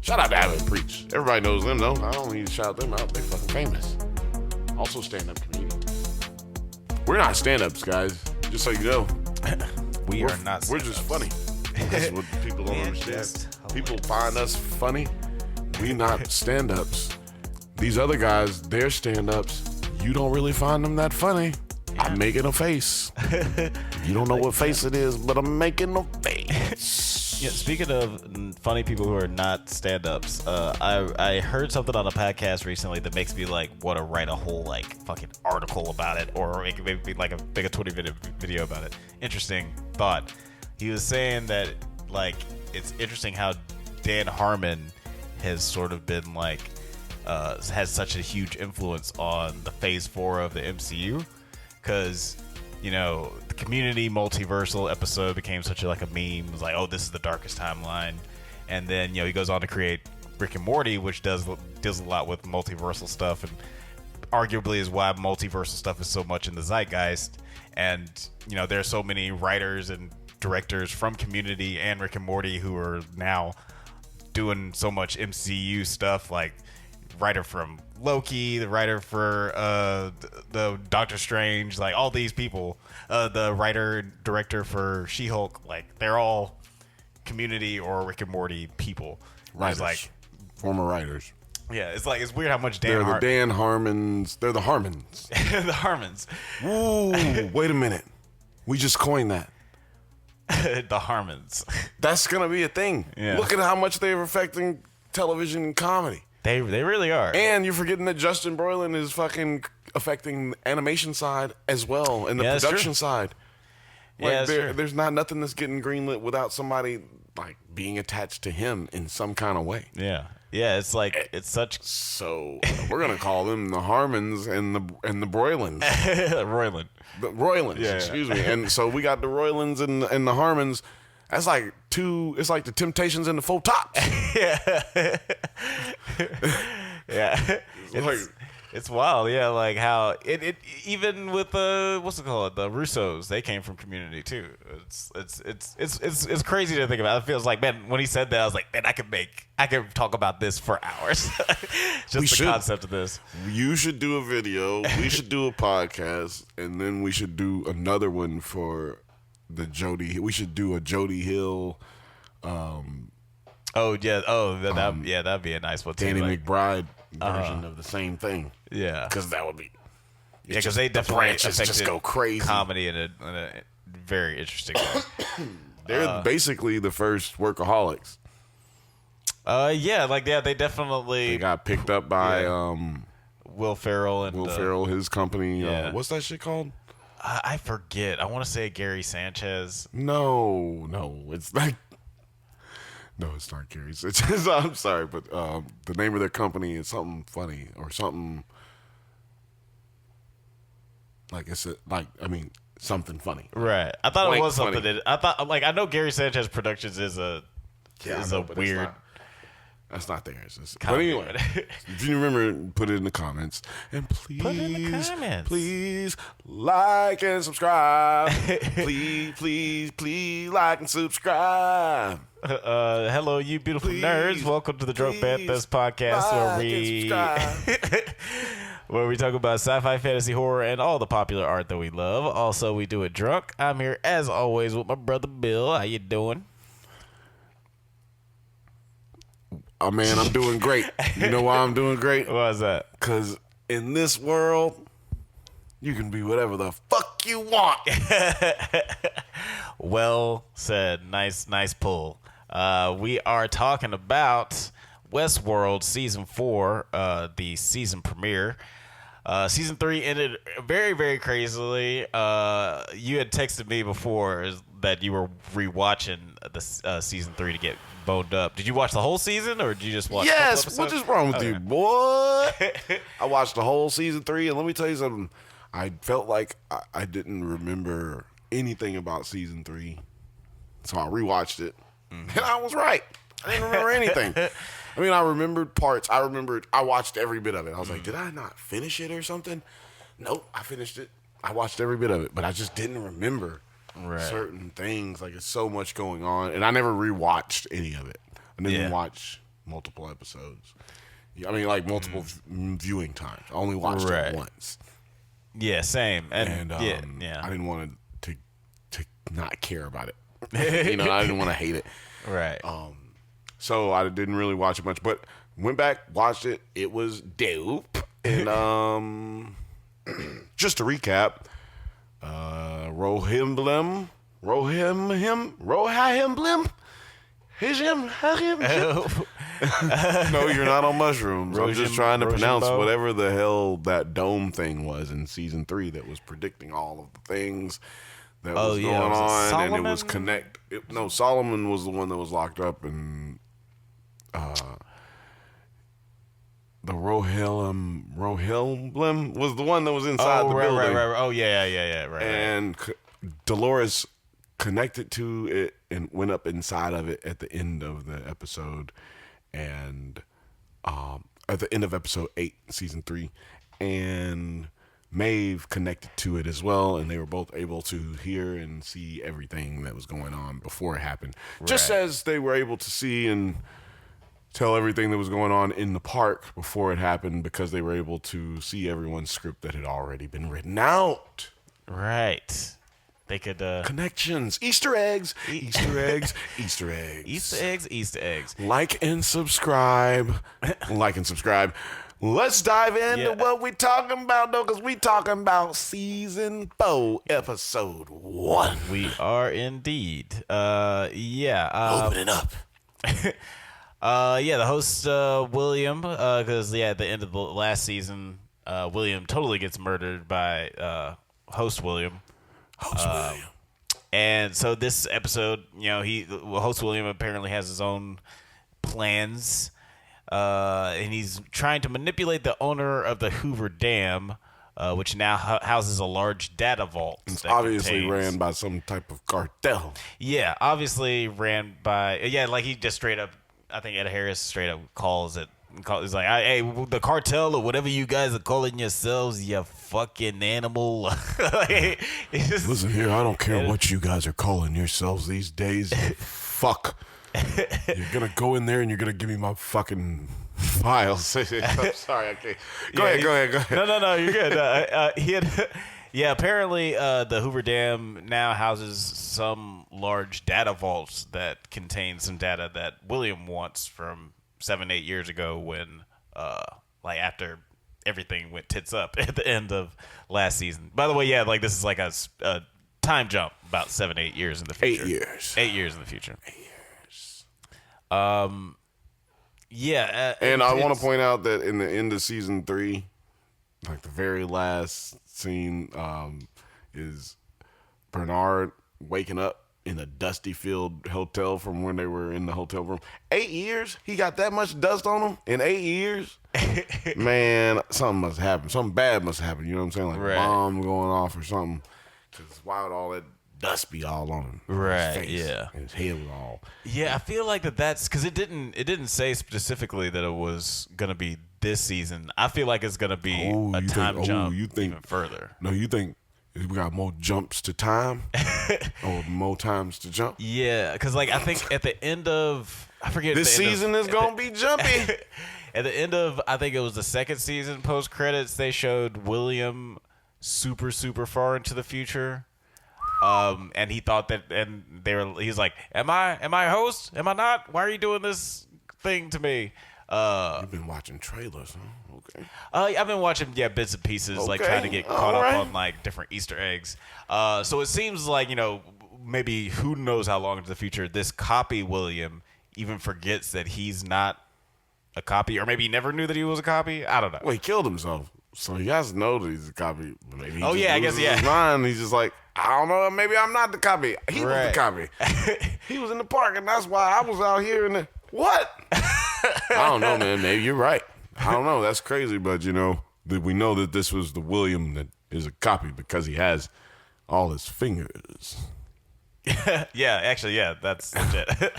Shout out to Abbott Preach. Everybody knows them, though. I don't need to shout them out. They're fucking famous. Also stand-up comedian. We're not stand-ups, guys. Just so you know. We're not stand-ups. We're just funny. That's what people don't understand. People find us funny. We not stand-ups. These other guys, they're stand-ups. You don't really find them that funny. Yeah. I'm making a face. You don't know what face it is, but I'm making a face. Yeah, speaking of funny people who are not stand-ups, I heard something on a podcast recently that makes me like want to write a whole like fucking article about it, or maybe like make a 20-minute video about it. Interesting thought. He was saying that like it's interesting how Dan Harmon has sort of been like has such a huge influence on the Phase 4 of the MCU, because you know the Community multiversal episode became such a meme. It was like, oh, this is the darkest timeline, and then he goes on to create Rick and Morty, which deals a lot with multiversal stuff, and arguably is why multiversal stuff is so much in the zeitgeist. And there are so many writers and directors from Community and Rick and Morty who are now doing so much MCU stuff, like writer from Loki, the writer for the Doctor Strange, like all these people, the writer director for She-Hulk, like they're all Community or Rick and Morty people. Writers, like former writers. Yeah, it's weird how much Dan Harmons. They're the Harmons. The Harmons. Ooh, wait a minute. We just coined that. The Harmons. That's gonna be a thing. Yeah. Look at how much they're affecting television and comedy. They really are. And you're forgetting that Justin Roiland is fucking affecting the animation side as well, and the production side. Like there's nothing that's getting greenlit without somebody like being attached to him in some kind of way. Yeah. Yeah, it's like it's such. So we're gonna call them the Harmons and the Broylans. Roylans, excuse me. And so we got the Roylans and the Harmons. That's like it's like the Temptations and the Faux Tops. Yeah. Yeah. It's wild, yeah. Like how it even with what's it called, the Russos, they came from Community too. It's crazy to think about. It feels like, man, when he said that, I was like, man, I could talk about this for hours. Just the concept of this. You should do a video. We should do a podcast, and then we should do another one for the Jody. We should do a Jody Hill. That'd be a nice one too. Danny McBride version of the same thing. Yeah, because that would be. Yeah, because they definitely just go crazy. Comedy in a very interesting way. They're basically the first workaholics. They definitely got picked up by Will Ferrell his company. What's that shit called? I forget. I want to say Gary Sanchez. No, it's like. No, it's not Gary Sanchez. I'm sorry, but the name of their company is something funny or something something funny. Right. I thought it was something. I know Gary Sanchez Productions is a weird. That's not theirs. But anyway, if you remember, put it in the comments. And please, put it in the comments. Please like and subscribe. please like and subscribe. Hello, you beautiful nerds. Welcome to the Drunk Banthas podcast, where we talk about sci-fi, fantasy, horror, and all the popular art that we love. Also, we do it drunk. I'm here, as always, with my brother Bill. How you doing? Oh, man, I'm doing great. You know why I'm doing great? Why is that? Because in this world, you can be whatever the fuck you want. Well said. Nice pull. We are talking about Westworld Season 4, the season premiere. Season 3 ended very, very crazily. You had texted me before that you were rewatching the Season 3 to get boned up. Did you watch the whole season, or did you just watch? Yes. What is wrong with you, boy? I watched the whole Season 3, and let me tell you something. I felt like I didn't remember anything about Season 3, so I rewatched it, and I was right. I didn't remember anything. I mean, I remembered parts. I watched every bit of it. I was like, did I not finish it or something? Nope, I finished it. I watched every bit of it, but I just didn't remember certain things. Like, it's so much going on, and I never rewatched any of it. I didn't watch multiple episodes. I mean, like multiple viewing times. I only watched it once. Yeah, same. And I didn't want to not care about it. I didn't want to hate it. Right. So I didn't really watch it much, but went back, watched it. It was dope. And just to recap, Rohim No, you're not on mushrooms. I'm just trying to pronounce whatever the hell that dome thing was in season 3 that was predicting all of the things that was going on, Solomon? and it was Solomon was the one that was locked up, and the Rohillim was the one that was inside the building. Right. Oh, yeah, right. And Dolores connected to it and went up inside of it at the end of the episode, and at the end of episode 8, season 3, and Maeve connected to it as well, and they were both able to hear and see everything that was going on before it happened. Right. Just as they were able to see and tell everything that was going on in the park before it happened, because they were able to see everyone's script that had already been written out. Right. They could connections, Easter eggs. Like and subscribe. Let's dive into what we talking about, though, because we talking about season 4, episode 1. We are indeed. Open it up. The host, William, because, at the end of the last season, William totally gets murdered by host William. And so this episode, host William apparently has his own plans, and he's trying to manipulate the owner of the Hoover Dam, which now houses a large data vault. It's obviously ran by some type of cartel. Yeah, obviously ran by... Yeah, like he just straight up... I think Ed Harris straight up calls it... He's like, hey, the cartel or whatever you guys are calling yourselves, you fucking animal. Listen here, I don't care what you guys are calling yourselves these days. Fuck. You're going to go in there and you're going to give me my fucking files. I'm sorry, I can't. Go ahead. No, you're good. Apparently the Hoover Dam now houses some large data vaults that contain some data that William wants from 7-8 years ago, when after everything went tits up at the end of last season. By the way, this is like a time jump about 7-8 years in the future. 8 years. 8 years in the future. 8 years. And I want to point out that in the end of season 3, like the very last scene, is Bernard waking up in a dusty filled hotel from when they were in the hotel room. 8 years? He got that much dust on him in 8 years? Man, something must happen. Something bad must happen. You know what I'm saying? Like a bomb going off or something. Because why would all that dust be all on him? Right, his face, and his head was all... Yeah, I feel like that's... Because it didn't say specifically that it was going to be this season. I feel like it's going to be a time jump even further. No, you think... We got more jumps to time, or more times to jump. Yeah, because I think at the end of this season is gonna be jumpy. At the end of I think it was the second season post credits, they showed William super far into the future, and he thought that, and he's like, "Am I a host? Am I not? Why are you doing this thing to me?" You've been watching trailers, huh? Okay. I've been watching bits and pieces, trying to get caught up on different Easter eggs. So it seems like, maybe who knows how long into the future this copy William even forgets that he's not a copy, or maybe he never knew that he was a copy. I don't know. Well, he killed himself, so he has to know that he's a copy. Maybe I guess his mind. He's just like, I don't know, maybe I'm not the copy. He was the copy. He was in the park, and that's why I was out here in the what? I don't know, man. Maybe you're right. I don't know. That's crazy, but that we know that this was the William that is a copy because he has all his fingers. That's legit.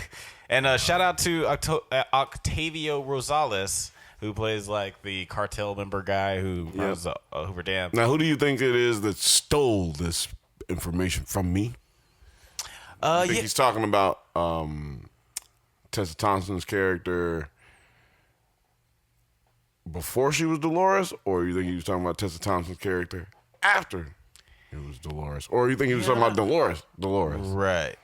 And shout out to Octavio Rosales, who plays the cartel member guy who runs Hoover Dam. Now, who do you think it is that stole this information from me? I think he's talking about Tessa Thompson's character. before she was Dolores, or you think he was talking about Tessa Thompson's character after it was Dolores, or you think he was talking about Dolores? Right.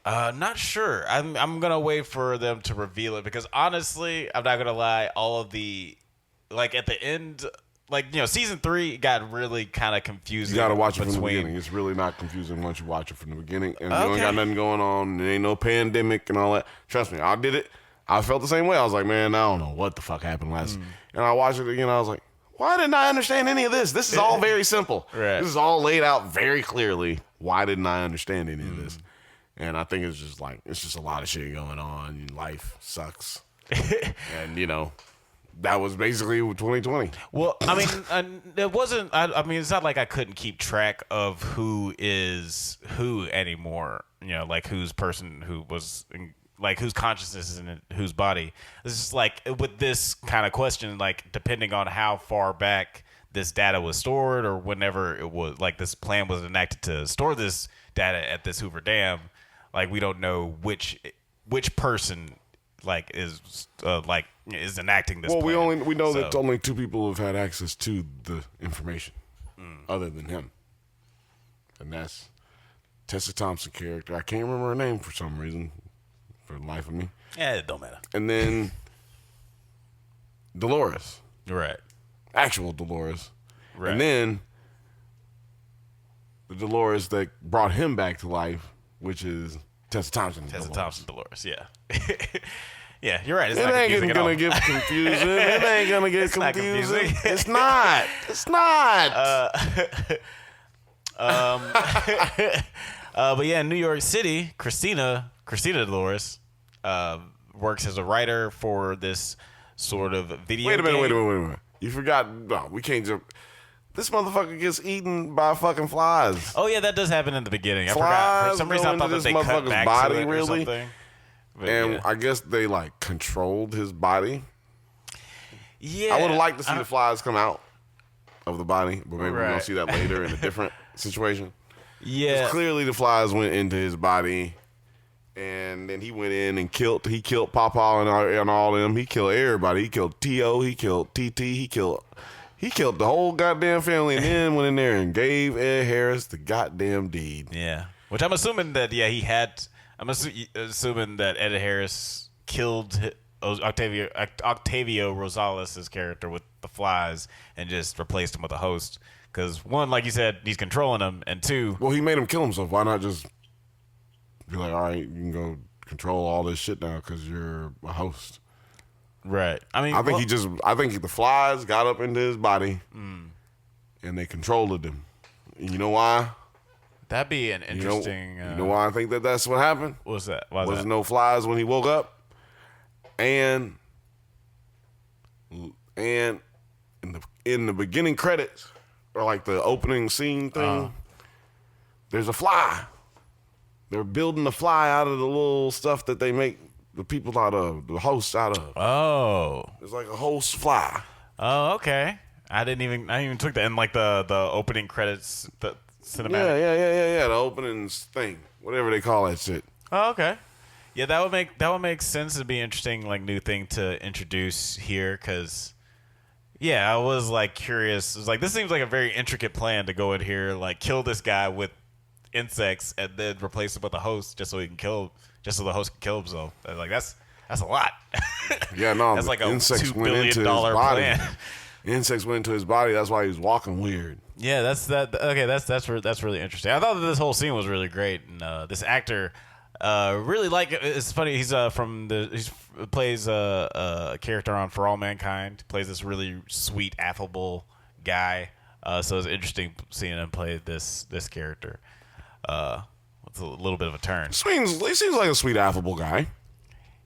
Not sure. I'm gonna wait for them to reveal it because honestly, I'm not gonna lie. All of the at the end, season 3 got really kind of confusing. You gotta watch it from the beginning. It's really not confusing once you watch it from the beginning, and you ain't got nothing going on. There ain't no pandemic and all that. Trust me, I did it. I felt the same way. I was like, man, I don't know what the fuck happened last. And I watched it again. I was like, why didn't I understand any of this? This is all very simple. Right. This is all laid out very clearly. Why didn't I understand any of this? And I think it's just a lot of shit going on. Life sucks. And, that was basically 2020. Well, I mean, it wasn't. I mean, it's not like I couldn't keep track of who is who anymore. Whose person who was, whose consciousness is in whose body. It's just with this kind of question, depending on how far back this data was stored or whenever it was, this plan was enacted to store this data at this Hoover Dam. We don't know which person is enacting this. Well, plan. we know that only 2 people have had access to the information, other than him, and that's Tessa Thompson character. I can't remember her name for some reason, for the life of me. Yeah, it don't matter. And then Dolores, Right. actual Dolores, Right. and then the Dolores that brought him back to life, which is Tessa Thompson. Thompson Dolores, yeah. Yeah, you're right. It's It not ain't confusing gonna at get confusing. It ain't gonna get not confusing. confusing. It's not. It's not. But yeah, in New York City, Christina Dolores works as a writer for this sort of video Wait a minute. game. You forgot. No, we can't jump. This motherfucker gets eaten by fucking flies. Oh yeah, that does happen in the beginning. I Flies forgot. For some reason, I go thought into that they this cut motherfucker's back body, to it or really? something. But, And yeah. I guess they controlled his body. Yeah, I would have liked to see the flies come out of the body, but maybe we're gonna Right. see that later in a different situation. Yeah, Clearly, the flies went into his body, and then he went in and killed Pawpaw and all them. He killed everybody. He killed T.O. He killed T.T. He killed the whole goddamn family, and then went in there and gave Ed Harris the goddamn deed. Yeah, which I'm assuming that he had. I'm assuming that Ed Harris killed Octavio Rosales' character with the flies and just replaced him with a host. Because one, like you said, he's controlling them, and 2, Well, he made him kill himself. Why not just be like, all right, you can go control all this shit now because you're a host. right? I mean, I think the flies got up into his body and they controlled him. And you know why? that'd be an interesting. You know why I think that's what happened? What's that? Why Was that? no flies when he woke up, and in the beginning credits or the opening scene thing, there's a fly. They're building the fly out of the little stuff that they make the people out of, the hosts out of. Oh. It's like a host fly. Oh, okay. I didn't even took that in the opening credits, the cinematic. Yeah. The opening thing, whatever they call that shit. Oh, okay. Yeah, that would make sense. It'd be interesting, new thing to introduce here, because I was curious. It was this seems like a very intricate plan to go in here, kill this guy with insects and then replace him with a host just so the host can kill himself. That's a lot. Yeah, no, that's like a insects $2 went billion into his body. plan. Insects went into his body. That's why he was walking weird. Yeah, that's really interesting. I thought that this whole scene was really great, and this actor really it's funny. He plays a character on For All Mankind. Plays this really sweet, affable guy. So it's interesting seeing him play this character. With a little bit of a turn. He seems like a sweet, affable guy.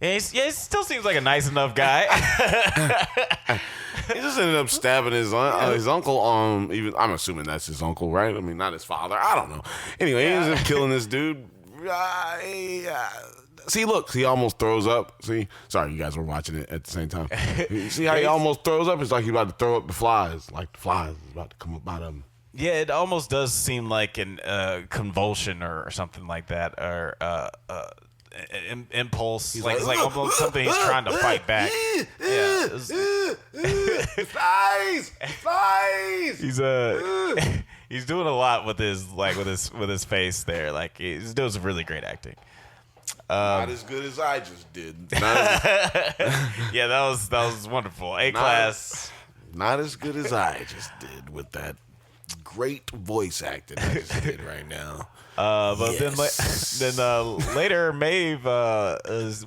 Yeah, he still seems like a nice enough guy. He just ended up stabbing his uncle. Even I'm assuming that's his uncle, right? I mean, not his father. I don't know. Anyway, he ended up killing this dude. See, look, he almost throws up. See, sorry, you guys were watching it at the same time. See how he almost throws up? It's like he's about to throw up the flies. Like the flies is about to come up out of him. Yeah, it almost does seem like an convulsion or something like that, or impulse. It's like almost something he's trying to fight back. Yeah, Flies! Flies! He's doing a lot with his face there. Like he's doing some really great acting. Not as good as I just did. Yeah, that was wonderful. A-class. Not as good as I just did with that great voice acting I just did right now. But yes. then later, Maeve,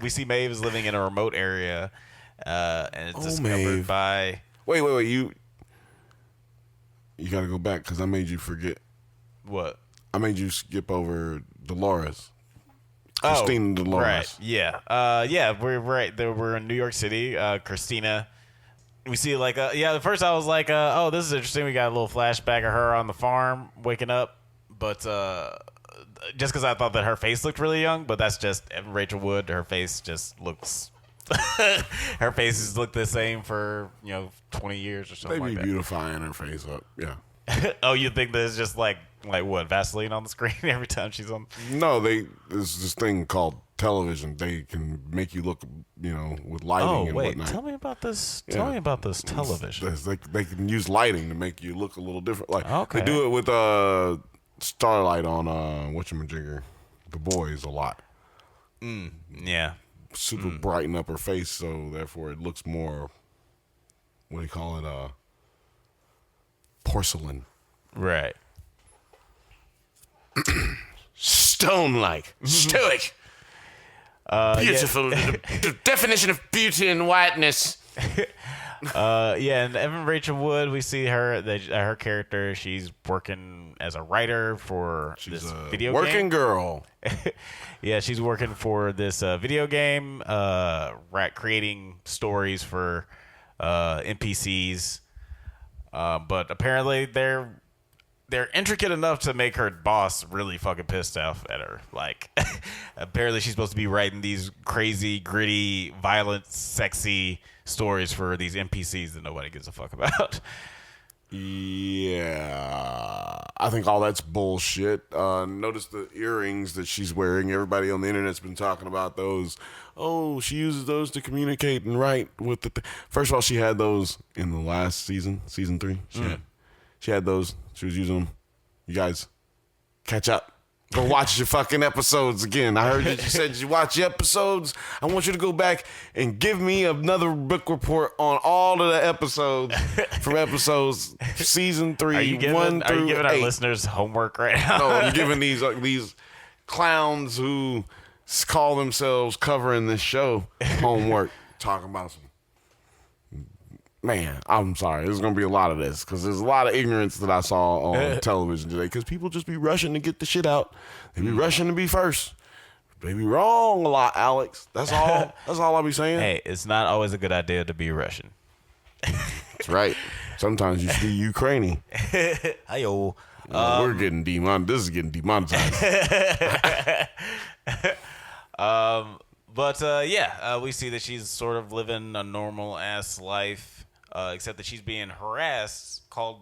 we see Maeve is living in a remote area, and it's discovered Maeve. by. Wait, you got to go back because I made you forget. What? I made you skip over Dolores. Christina Dolores. Right. Yeah. We're right. We're in New York City. Christina. We see at first I was like, oh, this is interesting. We got a little flashback of her on the farm waking up, but just because I thought that her face looked really young, but that's just Rachel Wood. Her face just looks. Her faces look the same for 20 years or something. They be like that. beautifying her face up. Yeah. Oh, you think that it's just like what, Vaseline on the screen every time she's on? No, there's this thing called television. They can make you look, with lighting and whatnot. Tell me about this. Yeah. Tell me about this television. They can use lighting to make you look a little different. Like okay. They do it with Starlight on whatchamajigger, The Boys a lot. Yeah. Super brighten up her face, so therefore it looks more. What do you call it? Porcelain. Right. Stone-like, stoic, beautiful. The definition of beauty and whiteness. And Evan Rachel Wood, we see her character. She's working as a writer for this video game. Working girl. Yeah, she's working for this video game, creating stories for NPCs. But apparently they're intricate enough to make her boss really fucking pissed off at her. Like, apparently she's supposed to be writing these crazy, gritty, violent, sexy stories for these NPCs that nobody gives a fuck about. Yeah, I think all that's bullshit. Notice the earrings that she's wearing. Everybody on the internet's been talking about those. Oh, she uses those to communicate and write with the. First of all, she had those in the last season 3. She had those. She was using them. You guys, catch up. Go watch your fucking episodes again. I heard that you said you watch your episodes. I want you to go back and give me another book report on all of the episodes from episodes season 3, Are you giving our 8. listeners homework right now? No, I'm giving these clowns who call themselves covering this show homework. Talking about some. Man, I'm sorry. There's going to be a lot of this because there's a lot of ignorance that I saw on television today because people just be rushing to get the shit out. They be rushing to be first. They be wrong a lot, Alex. That's all. That's all I be saying. Hey, it's not always a good idea to be Russian. That's right. Sometimes you should be Ukrainian. Hi-yo. We're getting demonetized. This is getting demonetized. We see that she's sort of living a normal ass life. Except that she's being harassed, called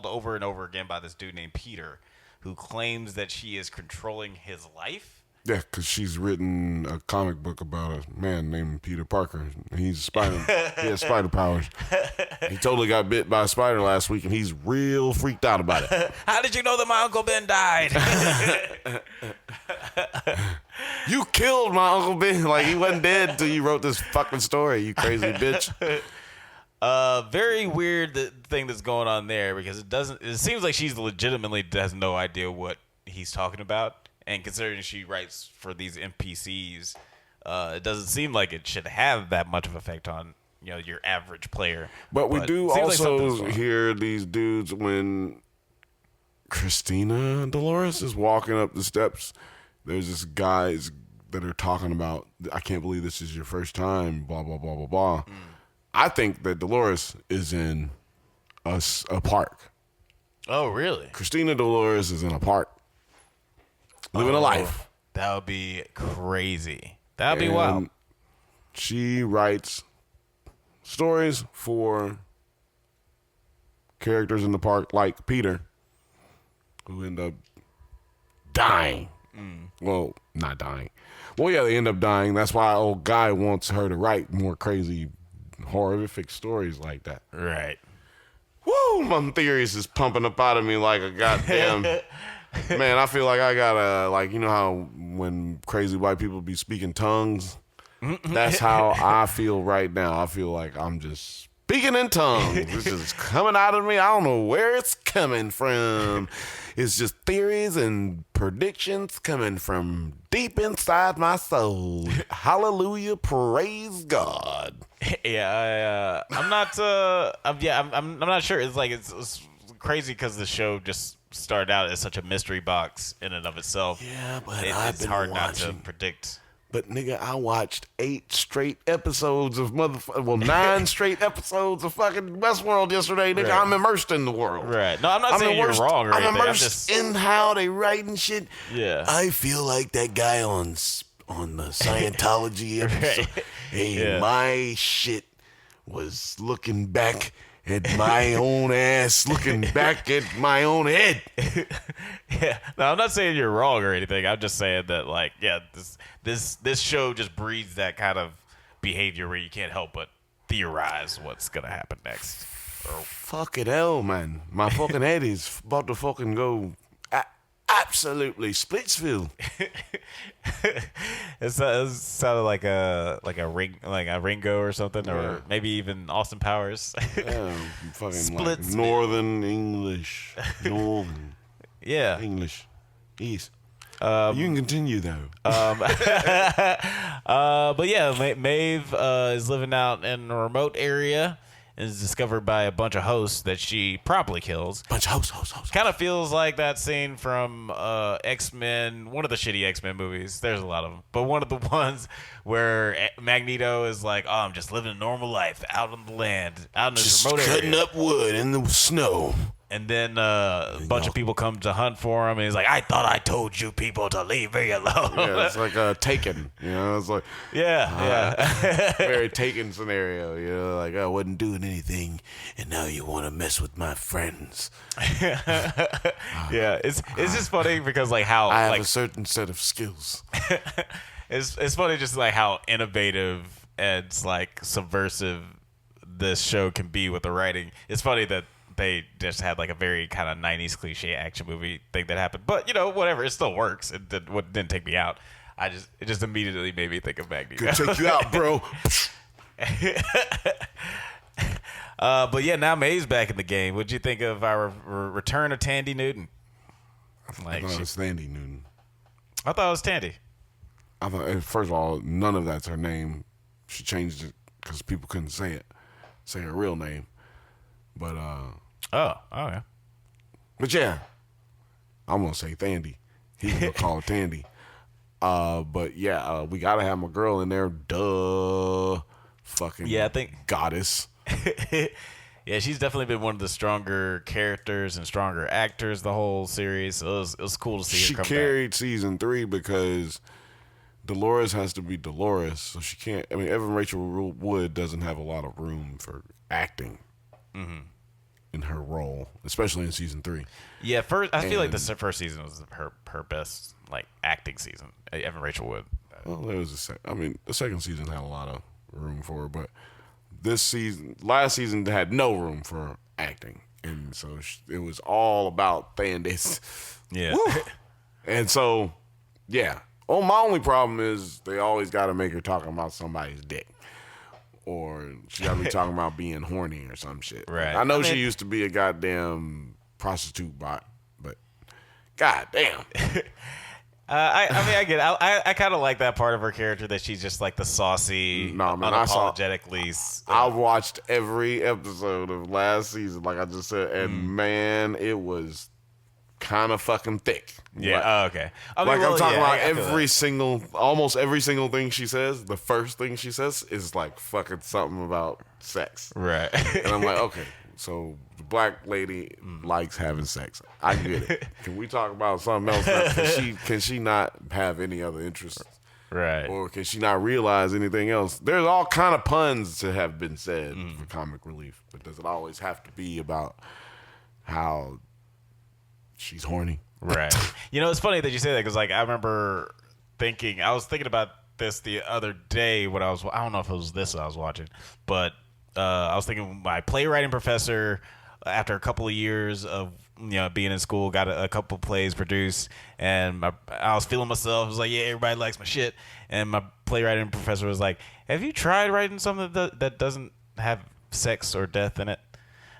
over and over again by this dude named Peter, who claims that she is controlling his life. Yeah, because she's written a comic book about a man named Peter Parker. He's a spider. He has spider powers. He totally got bit by a spider last week, and he's real freaked out about it. How did you know that my Uncle Ben died? You killed my Uncle Ben. Like, he wasn't dead until you wrote this fucking story, you crazy bitch. Very weird thing that's going on there because it seems like she's legitimately has no idea what he's talking about, and considering she writes for these NPCs, it doesn't seem like it should have that much of effect on your average player. But we do also hear these dudes when Christina Dolores is walking up the steps. There's this guys that are talking about, I can't believe this is your first time, blah blah blah blah blah. I think that Dolores is in a park. Oh, really? Christina Dolores is in a park, living a life. That would be crazy. That would be wild. She writes stories for characters in the park like Peter, who end up dying. Well, not dying. Well, yeah, they end up dying. That's why old guy wants her to write more crazy horrific stories like that. Right. Woo! My theories is pumping up out of me like a goddamn. Man, I feel like I gotta, like, you know how when crazy white people be speaking tongues? That's how I feel right now. I feel like I'm just speaking in tongues. It's just coming out of me. I don't know where it's coming from. It's just theories and predictions coming from deep inside my soul. Hallelujah. Praise God. Yeah, I'm not. I'm not sure. It's like it's crazy because the show just started out as such a mystery box in and of itself. Yeah, but it's hard not to predict. But nigga, I watched 8 straight episodes of 9 straight episodes of fucking Westworld yesterday. Nigga, Right. I'm immersed in the world. Right. No, I'm not saying you're wrong or I'm anything. immersed in how they write and shit. Yeah. I feel like that guy on the Scientology episode. Right. Hey, Yeah. my shit was looking back at my own ass, looking back at my own head. Yeah. No, I'm not saying you're wrong or anything. I'm just saying that, like, yeah, this show just breeds that kind of behavior where you can't help but theorize what's gonna happen next. Fucking hell, man. My fucking head is about to fucking go absolutely Splitsville. It sounded like a Ringo or something, or maybe even Austin Powers. Yeah, fucking like Splitsville. Northern English. Northern Yeah. English. Yes. You can continue, though. But yeah, Maeve is living out in a remote area and is discovered by a bunch of hosts that she promptly kills. Bunch of hosts. Kind of feels like that scene from X-Men, one of the shitty X-Men movies. There's a lot of them. But one of the ones where Magneto is like, oh, I'm just living a normal life out on the land, out in this Just remote cutting area. up wood in the snow. And then a bunch of people come to hunt for him, and he's like, I thought I told you people to leave me alone. Yeah, it's like Taken. You know, it's like Yeah. very Taken scenario. You know, like I wasn't doing anything, and now you want to mess with my friends. Yeah, it's just funny because like how I have like a certain set of skills. it's funny just like how innovative and like subversive this show can be with the writing. It's funny that they just had like a very kind of 90s cliche action movie thing that happened, but you know, whatever, it still works. It didn't take me out. It just immediately made me think of Magneto. Could take you out, bro. But yeah, now Maeve's back in the game. What'd you think of our return of Tandy Newton? Like, I thought it was Sandy Newton. I thought it was Tandy. I thought, first of all, none of that's her name. She changed it because people couldn't say her real name. But Okay. But yeah, I'm gonna say Thandy. He's gonna call it Tandy. But yeah, we gotta have my girl in there. Duh, fucking Yeah, I think goddess. Yeah, she's definitely been one of the stronger characters and stronger actors the whole series. So it was cool to see She her come carried season 3 because Dolores has to be Dolores, so she can't. I mean, Evan Rachel Wood doesn't have a lot of room for acting in her role, especially in season 3. back. Yeah, I feel like the first season was her best like acting season. Evan Rachel Wood. Well, there was the second season had a lot of room for her, but last season had no room for acting, and so it was all about Thandis. Yeah. And so, yeah. Oh, my only problem is they always got to make her talking about somebody's dick, or she got to be talking about being horny or some shit. Right. I know she used to be a goddamn prostitute bot, but goddamn. I get it. I kind of like that part of her character that she's just like the saucy, unapologetically. I watched every episode of last season, like I just said, and man, it was kind of fucking thick. Yeah. Okay. I mean, Like I'm talking about almost every single thing she says. The first thing she says is like fucking something about sex, right. and I'm like, okay, so the black lady likes having sex. I get it. Can we talk about something else? Can she not have any other interests? Right. Or can she not realize anything else? There's all kind of puns to have been said for comic relief, but does it always have to be about how she's horny? Right. You know, it's funny that you say that because, like, I remember I was thinking about this the other day when I don't know if it was this I was watching, but I was thinking my playwriting professor, after a couple of years of being in school, got a couple plays produced, and I was feeling myself. I was like, yeah, everybody likes my shit. And my playwriting professor was like, have you tried writing something that doesn't have sex or death in it?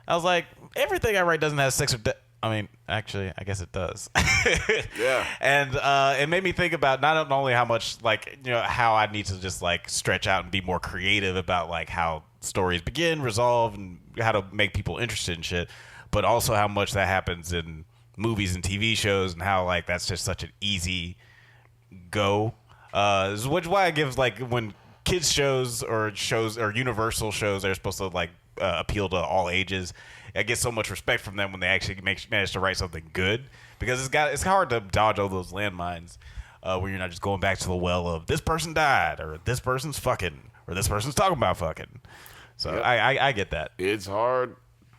I was like, everything I write doesn't have sex or death. I mean, actually, I guess it does. Yeah. And it made me think about not only how much, how I need to just, stretch out and be more creative about, how stories begin, resolve, and how to make people interested in shit, but also how much that happens in movies and TV shows and how, that's just such an easy go. Which is why I give, when kids shows or universal shows, they're supposed to, appeal to all ages. I get so much respect from them when they actually manage to write something good, because it's hard to dodge all those landmines where you're not just going back to the well of this person died or this person's fucking or this person's talking about fucking. So yep. I get that. It's hard.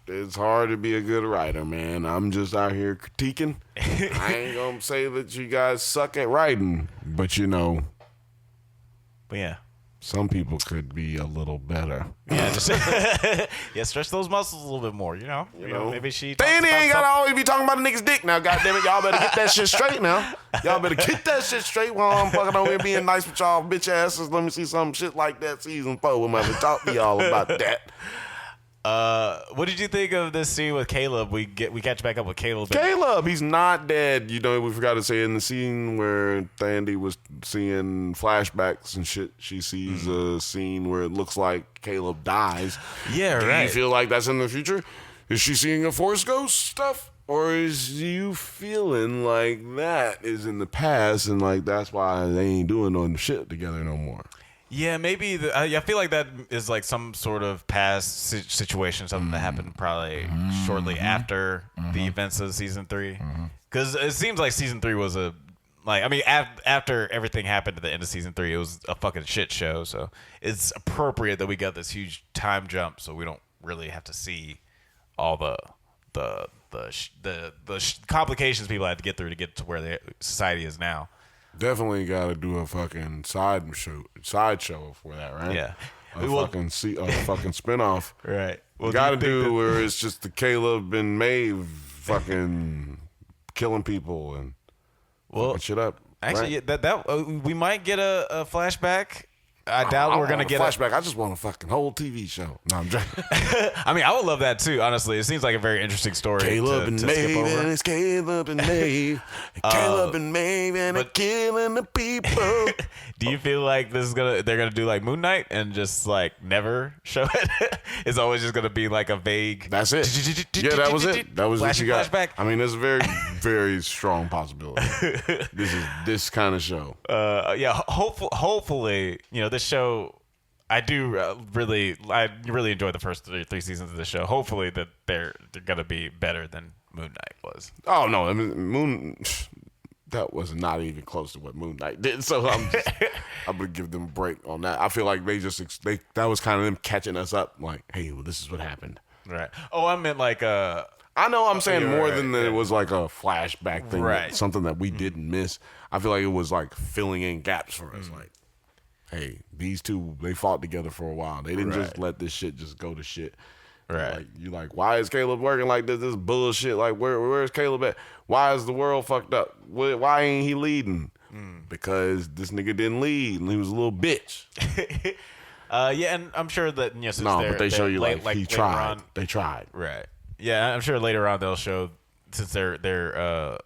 It's hard to be a good writer, man. I'm just out here critiquing. I ain't gonna say that you guys suck at writing, but But yeah. Some people could be a little better. Yeah, stretch those muscles a little bit more. You know, maybe she. Danny ain't gotta always be talking about a nigga's dick now. Goddamn it, y'all better get that shit straight now. Y'all better get that shit straight while I'm fucking over here being nice with y'all bitch asses. Let me see some shit like that season 4. We're gonna talk to y'all about that. What did you think of this scene with Caleb? We catch back up with Caleb. Caleb, he's not dead. We forgot to say in the scene where Thandi was seeing flashbacks and shit, she sees a scene where it looks like Caleb dies. Yeah, right. Do you feel like that's in the future? Is she seeing a Force Ghost stuff? Or is you feeling like that is in the past and that's why they ain't doing no shit together no more? Yeah, maybe. I feel like that is some sort of past situation, something that happened probably shortly after the events of season 3. Because it seems like season 3 was after everything happened at the end of season 3, it was a fucking shit show. So it's appropriate that we got this huge time jump, so we don't really have to see all the complications people had to get through to get to where the society is now. Definitely got to do a fucking sideshow for that, right? Yeah, a fucking spinoff. Right. Well, got to do where it's just the Caleb and Maeve fucking killing people and fucking shit up. Actually, right? that we might get a flashback. I doubt we're gonna get a flashback. I just want a fucking whole TV show. No, I'm joking. I mean, I would love that too. Honestly, it seems like a very interesting story. Caleb and Maeve, and it's Caleb and Maeve, Caleb and Maeve, and they're killing the people. Do you feel like they're gonna do like Moon Knight and just never show it? It's always just gonna be a vague. That's it. Yeah, that was it. That was what you got. Flashback. I mean, there's a very, very strong possibility. This is this kind of show. Yeah. Hopefully, this show, I really enjoyed the first three seasons of the show. Hopefully that they're gonna be better than Moon Knight was. Oh no, I mean that was not even close to what Moon Knight did. So I'm gonna give them a break on that. I feel like that was kind of them catching us up. Like, hey, well, this is what happened. Right. Oh, I meant I know I'm saying more than it was a flashback thing, right? Something that we didn't miss. I feel like it was filling in gaps for us, hey, these two, they fought together for a while. They didn't just let this shit just go to shit. Right. You're why is Caleb working like this? This bullshit. Where's Caleb at? Why is the world fucked up? Why ain't he leading? Because this nigga didn't lead and he was a little bitch. Yeah, and I'm sure that but they show you he tried. They tried. Right. Yeah, I'm sure later on they'll show, since they're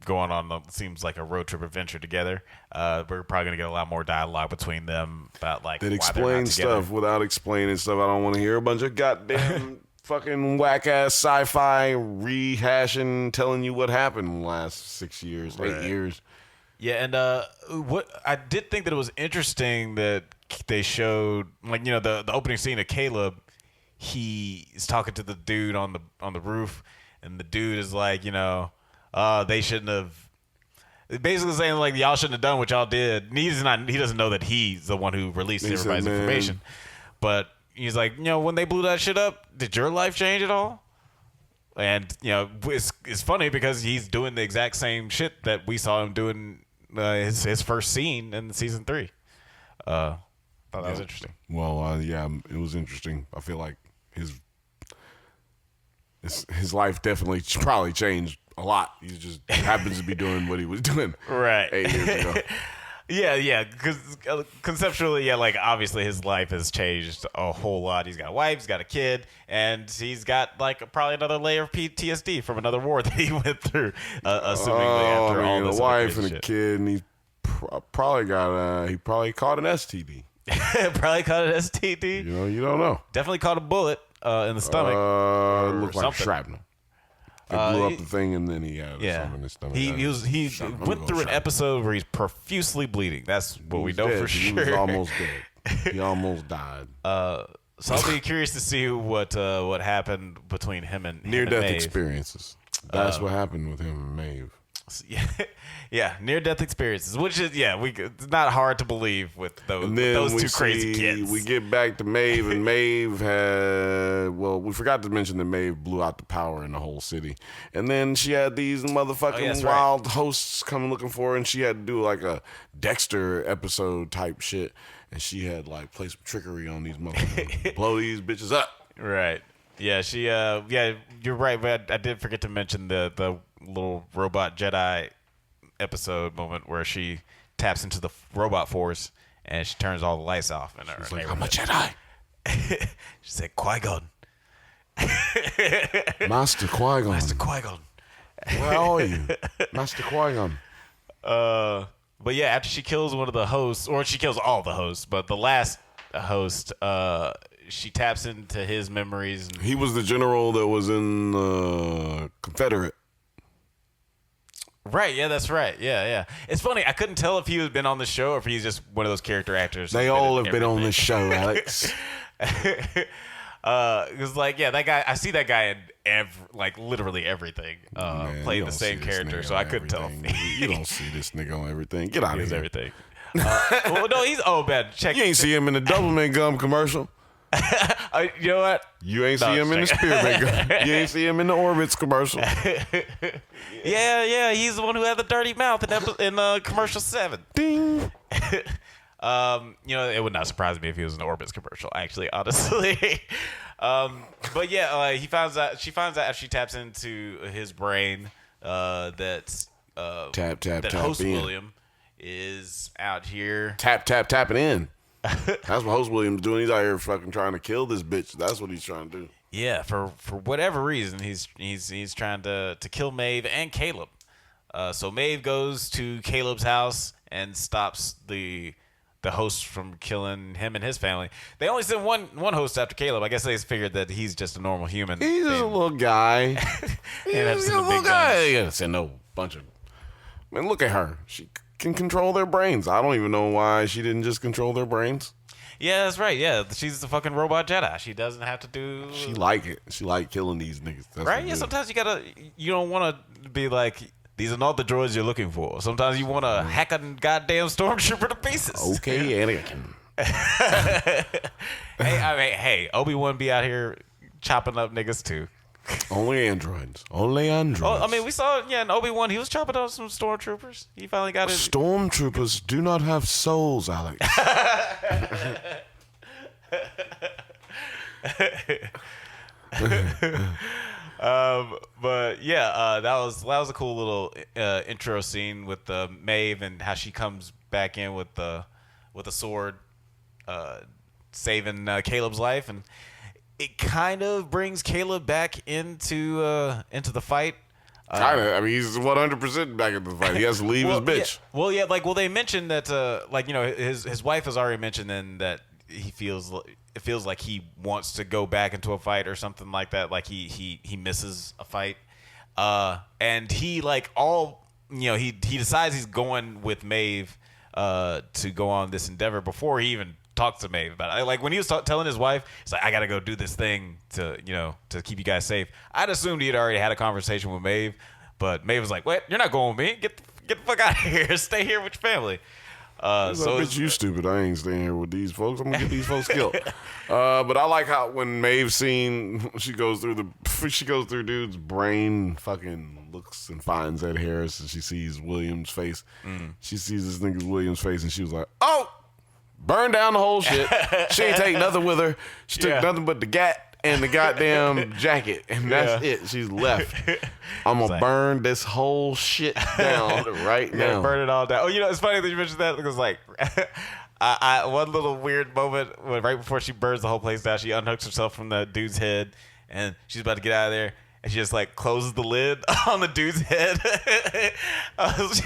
going on seems like a road trip adventure together. We're probably gonna get a lot more dialogue between them about that explain stuff without explaining stuff. I don't want to hear a bunch of goddamn fucking whack ass sci-fi rehashing, telling you what happened in the last 6 years, 8 years. Yeah, and what I did think that it was interesting that they showed, the opening scene of Caleb. He is talking to the dude on the roof, and the dude is they shouldn't have. Basically saying y'all shouldn't have done what y'all did. And he doesn't know that he's the one who released everybody's information. But he's when they blew that shit up, did your life change at all? And it's funny because he's doing the exact same shit that we saw him doing his first scene in season 3. Thought that was interesting. Well, yeah, it was interesting. I feel like his life definitely probably changed a lot. He just happens to be doing what he was doing Right. 8 years ago. Yeah, because conceptually, yeah, like obviously his life has changed a whole lot. He's got a wife, he's got a kid, and he's got like probably another layer of PTSD from another war that he went through, assumingly after all this. A wife and a kid, and he probably caught an STD. Probably caught an STD. You don't know. Definitely caught a bullet in the stomach. It looked like shrapnel. It blew up the thing, and then he had something in his stomach. He went through an episode where he's profusely bleeding. That's what we know for sure. He was almost dead. He almost died. So I'll be curious to see what happened between him and near-death experiences. That's what happened with him and Maeve. Yeah, near-death experiences, which is it's not hard to believe with those two crazy kids. We get back to Maeve, and Maeve we forgot to mention that Maeve blew out the power in the whole city, and then she had these motherfucking wild hosts come looking for her, and she had to do like a Dexter episode type shit, and she had like play some trickery on these motherfuckers, blow these bitches up. Right. Yeah, she you're right, but I did forget to mention the little robot Jedi episode moment where she taps into the robot force and she turns all the lights off. And she's like, I'm a Jedi. She said, Qui-Gon. Master Qui-Gon. Master Qui-Gon. Where are you? Master Qui-Gon. But yeah, after she kills one of the hosts, or she kills all the hosts, but the last host, she taps into his memories. He was the general that was in Confederate. Right, yeah, that's right. Yeah. It's funny, I couldn't tell if he had been on the show or if he's just one of those character actors. They all have been on this show, Alex. Because, that guy, I see that guy in literally everything. Played the same character, so I couldn't tell. You don't see this nigga on everything. Get out of here. Everything. Well, no, he's bad. Check. You ain't see him in the Doublemint gum commercial. You know what? You ain't see him in the Spearmint gum. You ain't see him in the Orbitz commercial. Yeah, he's the one who had the dirty mouth in commercial 7. Ding. It would not surprise me if he was in the Orbitz commercial, actually, honestly. But yeah, she finds out after she taps into his brain that Host in. William is out here. Tapping in. That's what Host William's doing. He's out here fucking trying to kill this bitch. That's what he's trying to do. Yeah, for whatever reason, he's trying to kill Maeve and Caleb. So Maeve goes to Caleb's house and stops the host from killing him and his family. They only sent one host after Caleb. I guess they figured that he's just a normal human. He's just a little guy. He's a little guy. They gotta send no bunch of. Man, look at her. She can control their brains. I don't even know why she didn't just control their brains. Yeah, that's right. Yeah, she's the fucking robot Jedi. She doesn't have to do. She like it. She like killing these niggas. That's right? Yeah. Sometimes you don't want to be like, these are not the droids you're looking for. Sometimes you want to hack a goddamn stormtrooper to pieces. Okay, Anakin. Hey, Obi-Wan be out here chopping up niggas too. Only androids. Only androids. Oh, I mean, we saw, in Obi-Wan, he was chopping up some stormtroopers. He finally got his... Stormtroopers do not have souls, Alex. But yeah, that was a cool little intro scene with Maeve and how she comes back in with a sword, saving Caleb's life, and it kind of brings Caleb back into the fight. Kind of. I mean, he's 100% back in the fight. He has to leave his bitch. Yeah. They mentioned that his wife has already mentioned then that it feels like he wants to go back into a fight or something like that. Like he misses a fight, and he he decides he's going with Maeve to go on this endeavor before he even talks to Maeve about it. Like when he was telling his wife, he's like, I gotta go do this thing to keep you guys safe. I'd assumed he had already had a conversation with Maeve, but Maeve was like, what? You're not going with me. Get the fuck out of here. Stay here with your family. Bitch, you stupid. I ain't staying here with these folks. I'm gonna get these folks killed. But I like how when Maeve's scene, she goes through dude's brain, fucking looks and finds Ed Harris, and she sees William's face. She sees this nigga's William's face, and she was like, oh, burned down the whole shit. She ain't take nothing with her. She took nothing but the gat and the goddamn jacket, and that's it. She's left. I'm gonna burn this whole shit down right now. Burn it all down. Oh, it's funny that you mentioned that because like. I one little weird moment when right before she burns the whole place down, she unhooks herself from the dude's head and she's about to get out of there, and she just like closes the lid on the dude's head. I was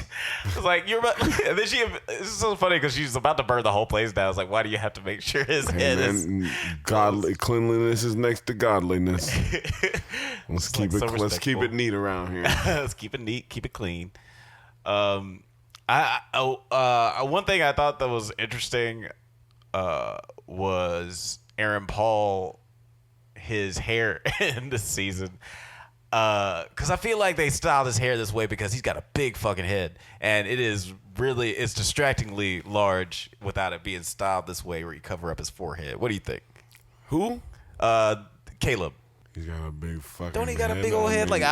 like, "You're about," and then it's so funny because she's about to burn the whole place down. I was like, "Why do you have to make sure his head is godly? Cleanliness is next to godliness. Let's keep it neat around here. Let's keep it neat, keep it clean." One thing I thought that was interesting was Aaron Paul, his hair in this season. Because I feel like they styled his hair this way because he's got a big fucking head. And it's distractingly large without it being styled this way where you cover up his forehead. What do you think? Who? Caleb. He's got a big fucking Don't he got a big old head? Like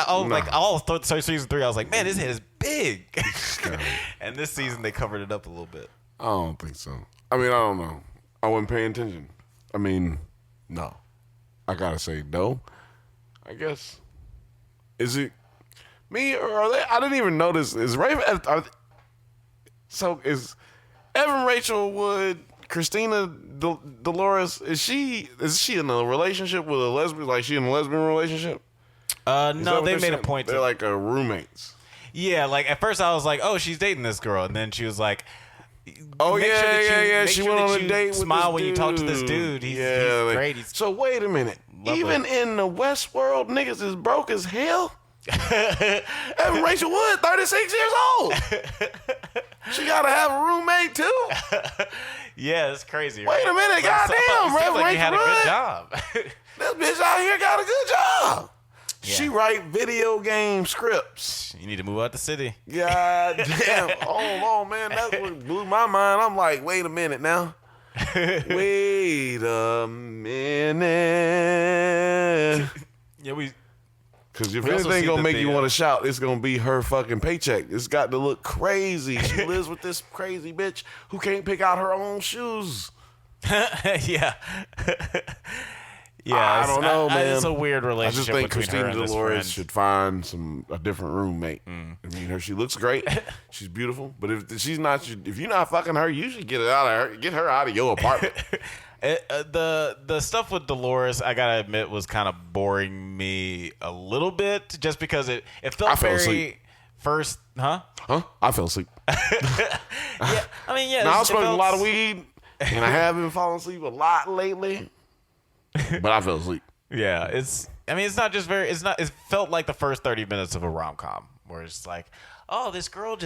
season 3, I was like, man, his head is big. And this season they covered it up a little bit. I don't think so. I mean, I don't know. I wasn't paying attention. I mean, no. I gotta say no. I guess. Is it me or are they? I didn't even notice. Is Raven? So is Evan Rachel Wood? Christina Dolores, is she in a relationship with a lesbian? Like she in a lesbian relationship? No, they made a point. They're like roommates. Yeah, like at first I was like, oh, she's dating this girl, and then she was like, oh yeah. She went on a date with this dude. Smile when you talk to this dude. He's great. So wait a minute. Lovely. Even in the Westworld, niggas is broke as hell. Evan Rachel Wood, 36 years old. She gotta have a roommate too. Yeah, it's crazy. Wait a minute, goddamn, Evan Rachel had a good job. This bitch out here got a good job. Yeah. She write video game scripts. You need to move out the city. God damn. Hold on, man. That's what blew my mind. I'm like, wait a minute now. Wait a minute. Yeah, because if anything gonna make you want to shout, it's gonna be her fucking paycheck. It's got to look crazy. She lives with this crazy bitch who can't pick out her own shoes. Yeah. Yeah, I don't know, man. It's a weird relationship. I just think between Christina her and Dolores should find a different roommate. I mean, she looks great. She's beautiful, but if you're not fucking her, you should get her out of your apartment. The stuff with Dolores, I gotta admit, was kind of boring me a little bit, just because it felt I fell asleep. First, huh? I fell asleep. Yeah, I mean, yeah. Now I'm smoking a lot of weed, and I have been falling asleep a lot lately. But I fell asleep. Yeah, it's not just it felt like the first 30 minutes of a rom-com where it's like, oh, this girl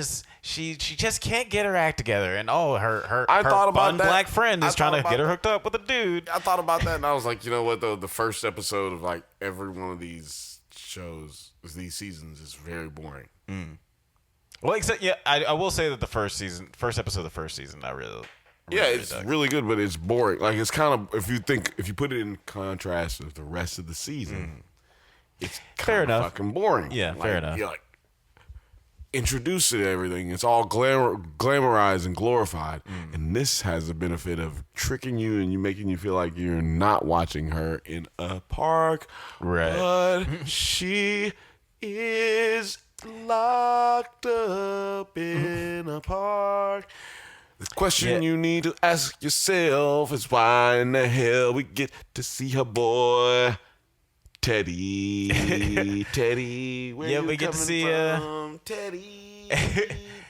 she just can't get her act together, and her fun black friend is trying to get her hooked up with a dude. I thought about that, and I was like, you know what, though, the first episode of like every one of these shows, these seasons, is very boring. Well, except I will say that the first episode of the first season, I really it's really good, but it's boring. Like, it's kind of, if you put it in contrast with the rest of the season, it's kind of fucking boring. Yeah, fair enough. You're like introduced to everything. It's all glamorized and glorified. And this has the benefit of tricking you and making you feel like you're not watching her in a park. Right. But she is locked up in a park. The question you need to ask yourself is why in the hell we get to see her boy, Teddy. Teddy, where we get to see Teddy.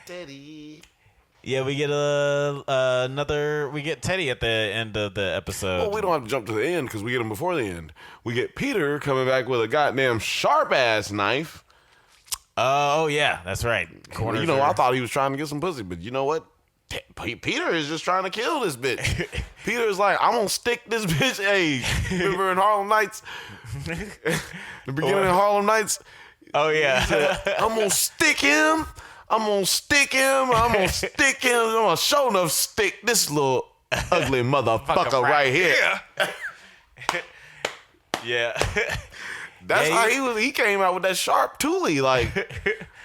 Teddy. Yeah, we get we get Teddy at the end of the episode. Well, we don't have to jump to the end because we get him before the end. We get Peter coming back with a goddamn sharp ass knife. Oh yeah, that's right. I thought he was trying to get some pussy, but you know what? Peter is just trying to kill this bitch. Peter's like, I'm gonna stick this bitch. Hey, remember in Harlem Nights? The beginning of Harlem Nights. Oh yeah. Said, I'm gonna stick him. I'm gonna show enough stick this little ugly motherfucker right here. Yeah. That's how he was. He came out with that sharp toolie, like,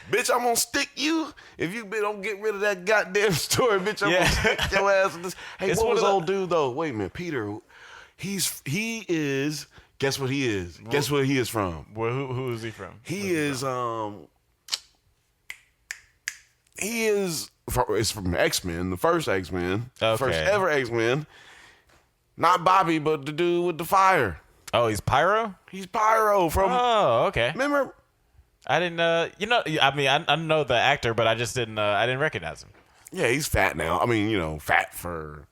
bitch, I'm gonna stick you if you don't get rid of that goddamn story, bitch. I'm gonna stick your ass in this. Hey, what was old dude though? Wait a minute, Peter. He is. Guess what he is? Guess where he is from? Well, who is he from? He is it's from X-Men, the first X-Men, first ever X-Men. Not Bobby, but the dude with the fire. Oh, he's Pyro? He's Pyro from. Oh, okay. Remember? I didn't. I mean, I know the actor, but I just didn't. I didn't recognize him. Yeah, he's fat now. I mean, fat for,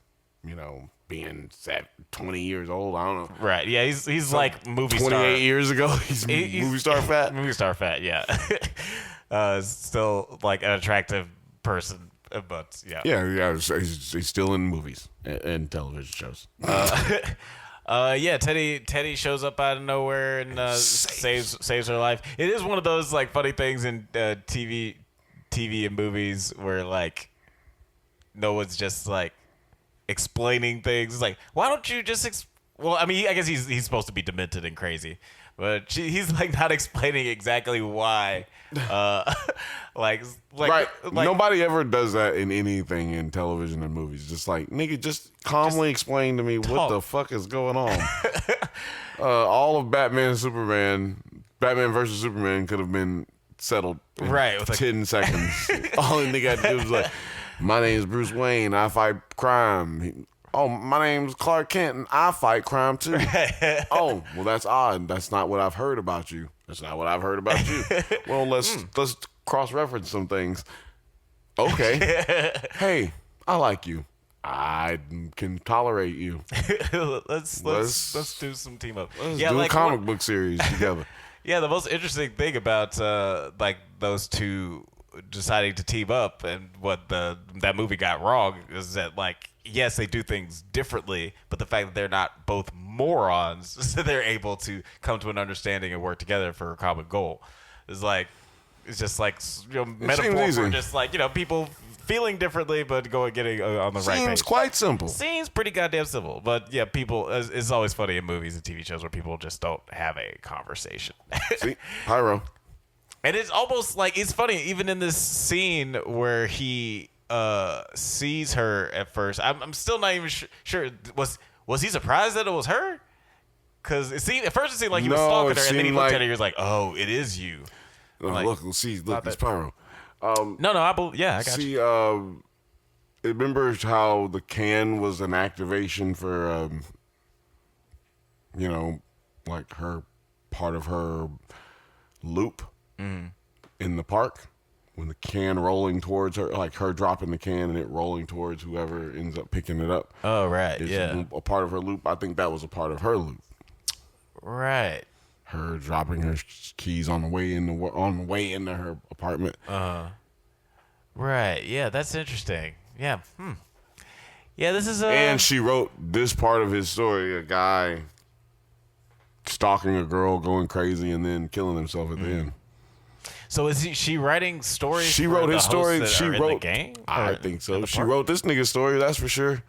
being 20 years old. I don't know. Right. Yeah, he's like movie 28 star. 28 years ago, he's movie star fat. Movie star fat. Yeah. Still like an attractive person, but yeah. Yeah. He's still in movies and television shows. Yeah, Teddy shows up out of nowhere and saves her life. It is one of those like funny things in TV and movies where like no one's just like explaining things. It's like, why don't you just well, I mean, I guess he's supposed to be demented and crazy, but he's like not explaining exactly why. Like right. Nobody ever does that in anything in television and movies. Just like, nigga, just calmly explain to me what the fuck is going on. All of Batman versus Superman could have been settled in with 10 seconds. All the nigga had to do was like, my name's Bruce Wayne, I fight crime. Oh, my name's Clark Kent, and I fight crime too. Oh, well, that's odd. That's not what I've heard about you. That's not what I've heard about you. Well, let's cross-reference some things. Okay. Hey, I like you. I can tolerate you. let's do some team up. Let's do a comic book series together. Yeah, the most interesting thing about like those two deciding to team up and what that movie got wrong is that like, yes, they do things differently, but the fact that they're not both morons, so they're able to come to an understanding and work together for a common goal. It's just like metaphor for just like people feeling differently but getting on the right page. Seems quite simple. Seems pretty goddamn simple, but yeah, people. It's always funny in movies and TV shows where people just don't have a conversation. See, Pyro. And it's almost like it's funny, even in this scene where he sees her at first. I'm still not even sure. Was he surprised that it was her? Because it seemed like he was stalking her, and then he looked at her and he was like, "Oh, it is you." Like, look, it's Pyro. I got see, you. Remember how the can was an activation for, like her part of her loop in the park? When the can rolling towards her, like her dropping the can and it rolling towards whoever ends up picking it up. Oh, right, yeah. A part of her loop. I think that was a part of her loop. Right. Her dropping her keys on the way into her apartment. Right. Yeah, that's interesting. Yeah. Yeah, this is And she wrote this part of his story, a guy stalking a girl, going crazy, and then killing himself at the end. So is she writing stories? She wrote his story. She wrote the game. I think so. She wrote this nigga's story. That's for sure.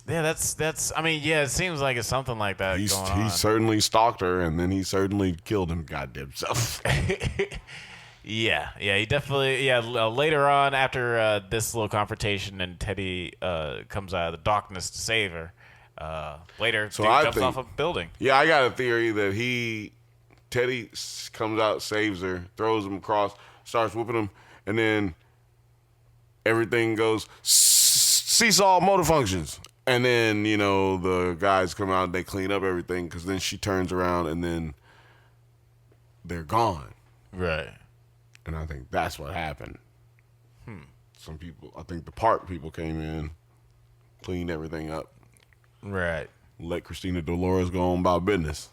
Yeah, that's. I mean, yeah, it seems like it's something like that going on. He certainly stalked her, and then he certainly killed him. Goddamn self. Yeah, he definitely. Yeah, later on, after this little confrontation, and Teddy comes out of the darkness to save her. Later, so he jumps off a building. Yeah, I got a theory that Teddy comes out, saves her, throws him across, starts whooping him, and then everything goes seesaw motor functions. And then, the guys come out and they clean up everything because then she turns around and then they're gone. Right. And I think that's what happened. Some people, I think the park people came in, cleaned everything up. Right. Let Christina Dolores go on about business.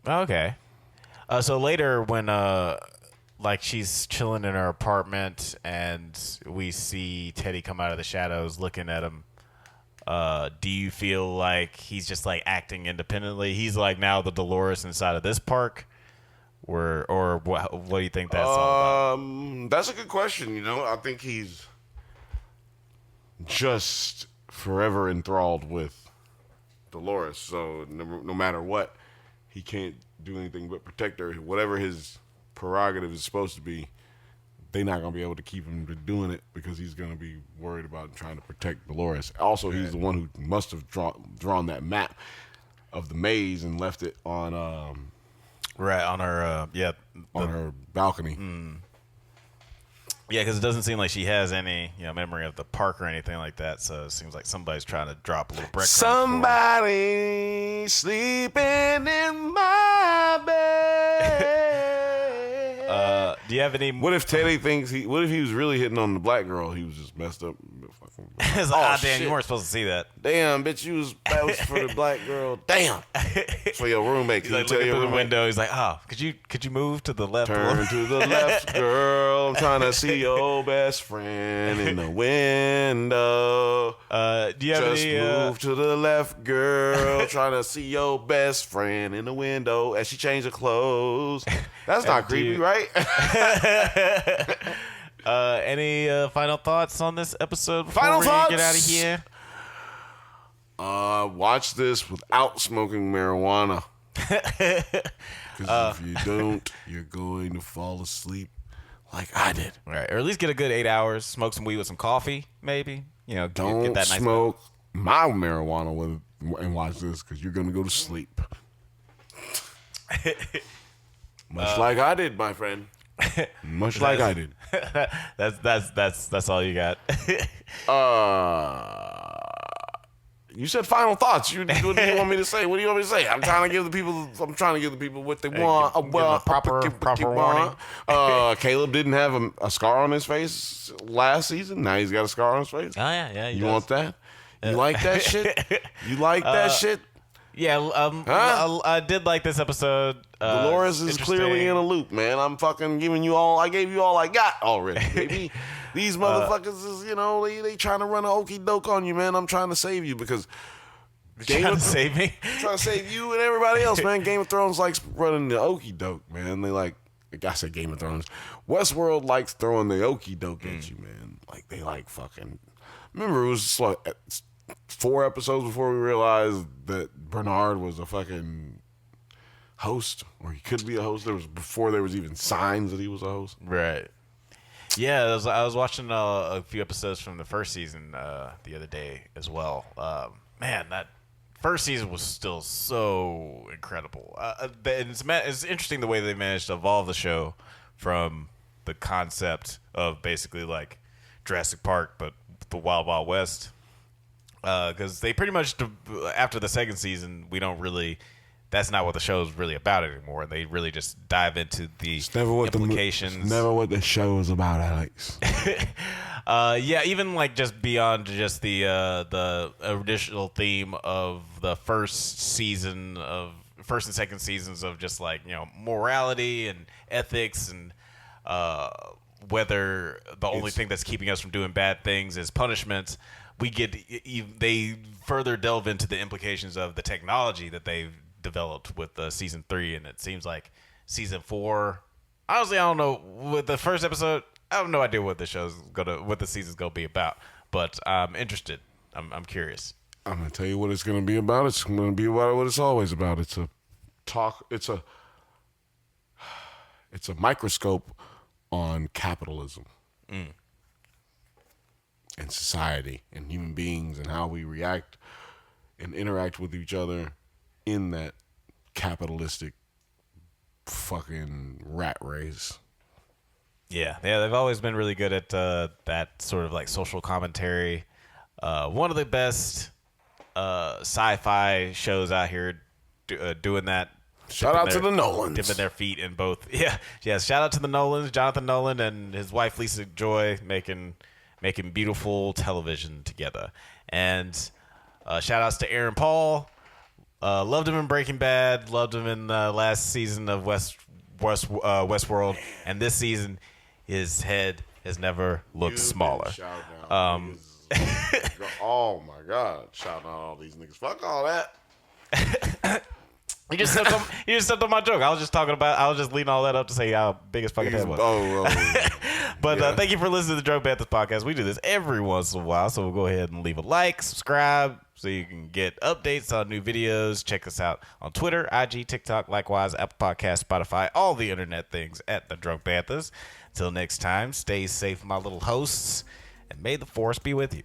Okay. So later when she's chilling in her apartment and we see Teddy come out of the shadows looking at him, do you feel like he's just like acting independently? He's like now the Dolores inside of this park, or what do you think that's all about? That's a good question. I think he's just forever enthralled with Dolores. So no matter what, he can't do anything but protect her. Whatever his prerogative is supposed to be, they're not going to be able to keep him from doing it because he's going to be worried about trying to protect Dolores. Also, he's the one who must have drawn that map of the maze and left it on on her balcony. Yeah, because it doesn't seem like she has any memory of the park or anything like that. So it seems like somebody's trying to drop a little breadcrumbs. Somebody sleeping in my bed. Do you have any? What if Teddy thinks what if he was really hitting on the black girl? He was just messed up. Damn, shit. You weren't supposed to see that. Damn, bitch, that was for the black girl. Damn. For your roommate. He's like looking through the window. He's like, could you move to the left? Turn to the left, girl. I'm trying to see your best friend in the window. Do you have Just any? Move to the left, girl. Trying to see your best friend in the window as she changed her clothes. That's not creepy, right? Any final thoughts on this episode before Final we thoughts? get out of here? Watch this without smoking marijuana. Because if you don't, you're going to fall asleep like I did. Right, or at least get a good 8 hours. Smoke some weed with some coffee, maybe. Don't get that nice smoke my marijuana and watch this because you're going to go to sleep. Much like I did, my friend. Much like I did. That's all you got. You said final thoughts. What do you want me to say? What do you want me to say? I'm trying to give the people what they want. Give them a proper warning. Caleb didn't have a scar on his face last season. Now he's got a scar on his face. Oh yeah. You want that? You like that shit? You like that shit? Yeah. I did like this episode. Dolores is clearly in a loop, man. I'm fucking giving you all. I gave you all I got already, baby. These motherfuckers is, they trying to run an okie doke on you, man. I'm trying to save you because trying to save me. Trying to save you and everybody else, man. Game of Thrones likes running the okie doke, man. I said Game of Thrones. Westworld likes throwing the okie doke at you, man. Like they like fucking. Remember, it was like 4 episodes before we realized that Bernard was a fucking host, or he could be a host. Before there was even signs that he was a host. Right. Yeah, I was watching a few episodes from the first season the other day as well. Man, that first season was still so incredible. It's interesting the way they managed to evolve the show from the concept of basically like Jurassic Park, but the Wild Wild West. Because they pretty much, after the second season, that's not what the show is really about anymore. They really just dive into the implications. It's never what the show is about, Alex. Yeah, even like just beyond just the original theme of the first and second seasons of just like morality and ethics and whether the only thing that's keeping us from doing bad things is punishment. They further delve into the implications of the technology that they've developed with season 3, and it seems like season 4. Honestly, I don't know. With the first episode, I have no idea what the season's gonna be about. But I'm interested. I'm curious. I'm gonna tell you what it's gonna be about. It's gonna be about what it's always about. It's a microscope on capitalism. And society and human beings and how we react and interact with each other in that capitalistic fucking rat race. Yeah, they've always been really good at that sort of like social commentary. One of the best sci-fi shows out here doing that. Shout out to the Nolans. Dipping their feet in both. Yeah. Shout out to the Nolans, Jonathan Nolan and his wife Lisa Joy making beautiful television together. And shout outs to Aaron Paul. Loved him in Breaking Bad. Loved him in the last season of Westworld. And this season, his head has never looked smaller. Oh my God! Shouting out all these niggas. Fuck all that. You just stepped on my joke. I was just leading all that up to say how big his fucking head was. But thank you for listening to the Drunk Banthas podcast. We do this every once in a while, so we'll go ahead and leave a like, subscribe, so you can get updates on new videos. Check us out on Twitter, IG, TikTok, likewise, Apple Podcasts, Spotify, all the internet things at The Drunk Banthas. Until next time, stay safe, my little hosts, and may the force be with you.